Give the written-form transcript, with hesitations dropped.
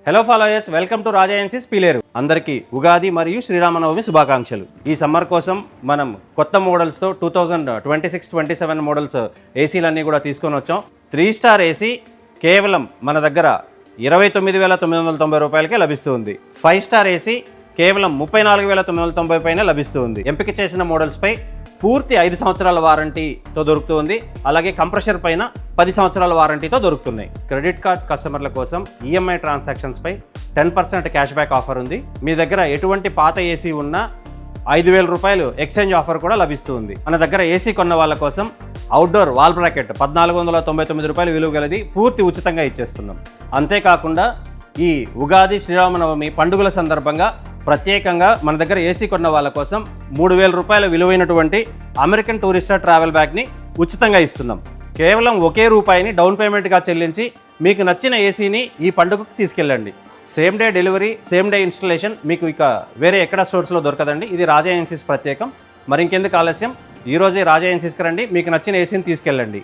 Hello followers, welcome to Raja agencies Pileru. అందరికీ ఉగాది మరియు శ్రీరామనవమి శుభాకాంక్షలు. ఈ సమ్మర్ కోసం మనం కొత్త మోడల్స్తో 2026-27 మోడల్స్ ఏసీలన్నీ కూడా తీసుకొని వచ్చాం. 3 స్టార్ ఏసీ కేవలం మన దగ్గర 29,990 రూపాయలకే లభిస్తుంది. 5 స్టార్ ఏసీ కేవలం 34,990 పైన లభిస్తుంది. ఎంపిక చేసిన మోడల్స్పై పూర్తి 5 సంవత్సరాల వారంటీతో దొరుకుతుంది. అలాగే కంప్రెషర్ పైన 10 సంవత్సరాల వారంటీతో దొరుకుతున్నాయి. క్రెడిట్ కార్డ్ కస్టమర్ల కోసం ఈఎంఐ ట్రాన్సాక్షన్స్పై 10% క్యాష్ బ్యాక్ ఆఫర్ ఉంది. మీ దగ్గర ఎటువంటి పాత ఏసీ ఉన్నా 5,000 రూపాయలు ఎక్స్చేంజ్ ఆఫర్ కూడా లభిస్తుంది. మన దగ్గర ఏసీ కొన్న వాళ్ళ కోసం అవుట్డోర్ వాల్ బ్రాకెట్ 1,499 రూపాయలు విలువ గలది పూర్తి ఉచితంగా ఇచ్చేస్తున్నాం. అంతేకాకుండా ఈ ఉగాది శ్రీరామనవమి పండుగల సందర్భంగా ప్రత్యేకంగా మన దగ్గర ఏసీ కొన్న వాళ్ళ కోసం 3,000 రూపాయల విలువైనటువంటి అమెరికన్ టూరిస్టర్ ట్రావెల్ బ్యాగ్ని ఉచితంగా ఇస్తున్నాం. కేవలం ఒకే రూపాయిని డౌన్ పేమెంట్గా చెల్లించి మీకు నచ్చిన ఏసీని ఈ పండుగకు తీసుకెళ్ళండి. Same day delivery, same day installation మీకు ఇక వేరే ఎక్కడ స్టోర్స్లో దొరకదండి. ఇది రాజా ఏజెన్సీస్ ప్రత్యేకం. మరి ఇంకెందుకు ఆలస్యం, ఈరోజే రాజా ఏజెన్సీస్కి రండి, మీకు నచ్చిన ఏసీని తీసుకెళ్ళండి.